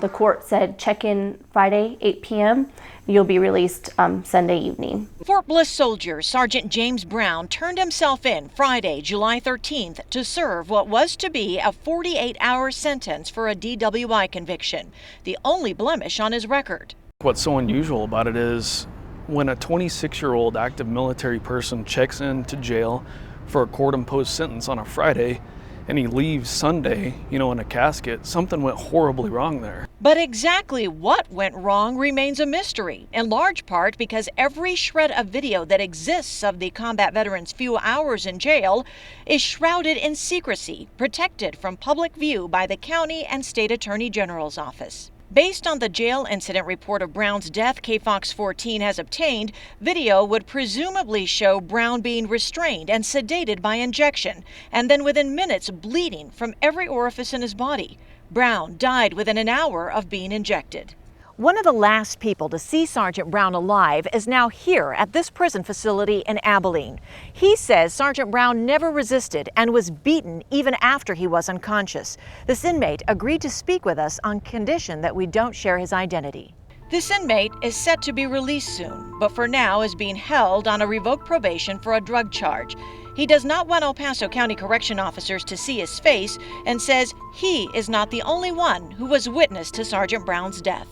The court said check in Friday, 8 p.m. You'll be released Sunday evening. Fort Bliss Soldier Sgt. James Brown turned himself in Friday, July 13th to serve what was to be a 48-hour sentence for a DWI conviction, the only blemish on his record. What's so unusual about it is when a 26-year-old active military person checks into jail for a court-imposed sentence on a Friday, and he leaves Sunday, in a casket, something went horribly wrong there. But exactly what went wrong remains a mystery, in large part because every shred of video that exists of the combat veteran's few hours in jail is shrouded in secrecy, protected from public view by the county and state attorney general's office. Based on the jail incident report of Brown's death KFOX 14 has obtained, video would presumably show Brown being restrained and sedated by injection, and then within minutes bleeding from every orifice in his body. Brown died within an hour of being injected. One of the last people to see Sergeant Brown alive is now here at this prison facility in Abilene. He says Sergeant Brown never resisted and was beaten even after he was unconscious. This inmate agreed to speak with us on condition that we don't share his identity. This inmate is set to be released soon, but for now is being held on a revoked probation for a drug charge. He does not want El Paso County correction officers to see his face and says he is not the only one who was witness to Sergeant Brown's death.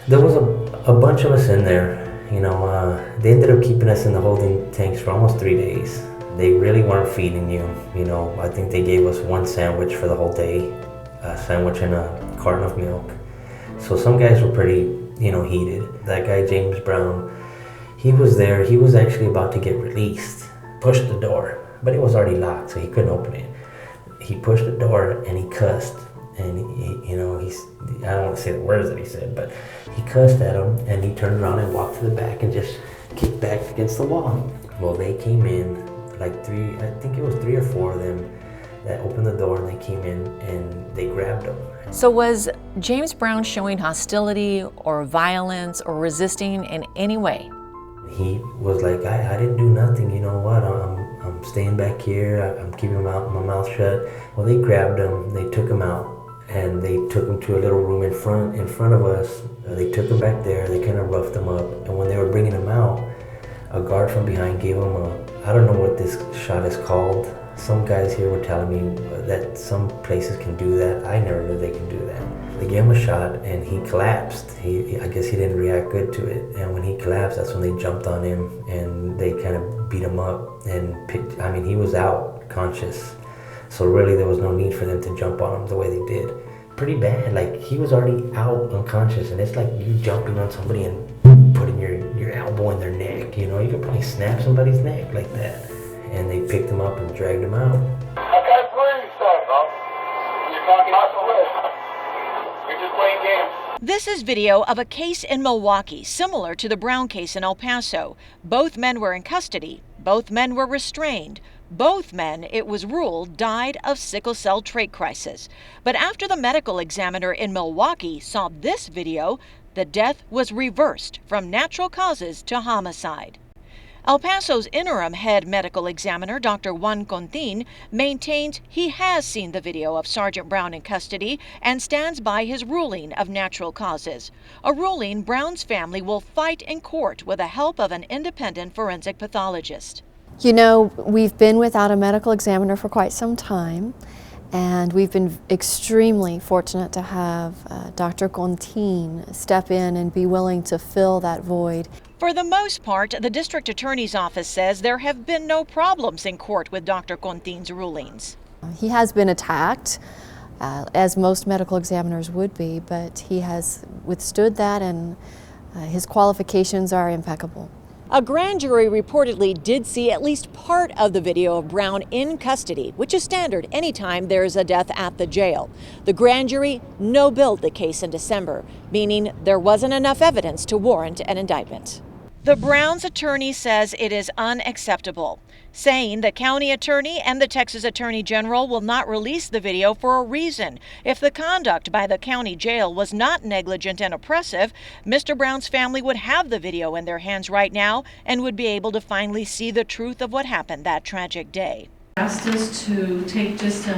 There was a bunch of us in there, they ended up keeping us in the holding tanks for almost 3 days. They really weren't feeding you, I think they gave us one sandwich for the whole day, a sandwich and a carton of milk. So some guys were pretty, heated. That guy, James Brown, he was there, he was actually about to get released, pushed the door, but it was already locked, so he couldn't open it. He pushed the door and he cussed. And I don't want to say the words that he said, but he cussed at him and he turned around and walked to the back and just kicked back against the wall. Well, they came in, like I think it was 3 or 4 of them that opened the door, and they came in and they grabbed him. So was James Brown showing hostility or violence or resisting in any way? He was like, I didn't do nothing, you know what, I'm staying back here, I'm keeping my mouth shut. Well, they grabbed him, they took him out, and they took him to a little room in front of us. They took him back there, they kind of roughed him up, and when they were bringing him out, a guard from behind gave him I don't know what this shot is called. Some guys here were telling me that some places can do that. I never knew they can do that. They gave him a shot and he collapsed. I guess he didn't react good to it. And when he collapsed, that's when they jumped on him and they kind of beat him up and he was out conscious. So really there was no need for them to jump on him the way they did. Pretty bad, like he was already out unconscious, and it's like you jumping on somebody and putting your elbow in their neck, you could probably snap somebody's neck like that. And they picked him up and dragged him out. Okay, please, you're talking out the list. You're just playing games. This is video of a case in Milwaukee, similar to the Brown case in El Paso. Both men were in custody. Both men were restrained. Both men, it was ruled, died of sickle cell trait crisis. But after the medical examiner in Milwaukee saw this video, the death was reversed from natural causes to homicide. El Paso's interim head medical examiner, Dr. Juan Contin, maintains he has seen the video of Sergeant Brown in custody and stands by his ruling of natural causes, a ruling Brown's family will fight in court with the help of an independent forensic pathologist. We've been without a medical examiner for quite some time, and we've been extremely fortunate to have Dr. Contin step in and be willing to fill that void. For the most part, the district attorney's office says there have been no problems in court with Dr. Contin's rulings. He has been attacked, as most medical examiners would be, but he has withstood that, and his qualifications are impeccable. A grand jury reportedly did see at least part of the video of Brown in custody, which is standard anytime there's a death at the jail. The grand jury no-billed the case in December, meaning there wasn't enough evidence to warrant an indictment. The Browns' attorney says it is unacceptable, saying the county attorney and the Texas Attorney General will not release the video for a reason. If the conduct by the county jail was not negligent and oppressive, Mr. Brown's family would have the video in their hands right now and would be able to finally see the truth of what happened that tragic day. Asked us to take just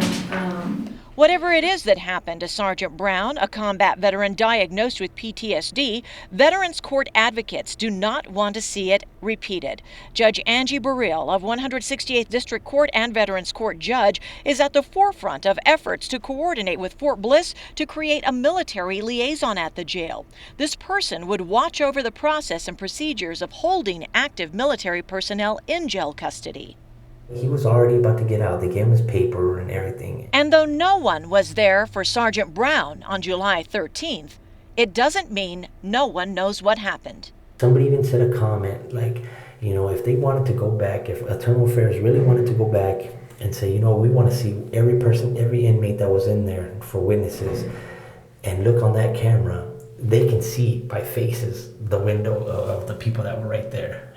Whatever it is that happened to Sergeant Brown, a combat veteran diagnosed with PTSD, Veterans Court advocates do not want to see it repeated. Judge Angie Burrell of 168th District Court and Veterans Court judge is at the forefront of efforts to coordinate with Fort Bliss to create a military liaison at the jail. This person would watch over the process and procedures of holding active military personnel in jail custody. He was already about to get out. They gave him his paper and everything. And though no one was there for Sergeant Brown on July 13th, it doesn't mean no one knows what happened. Somebody even said a comment like, if they wanted to go back, if Internal Affairs really wanted to go back and say, we want to see every person, every inmate that was in there for witnesses and look on that camera, they can see by faces the window of the people that were right there.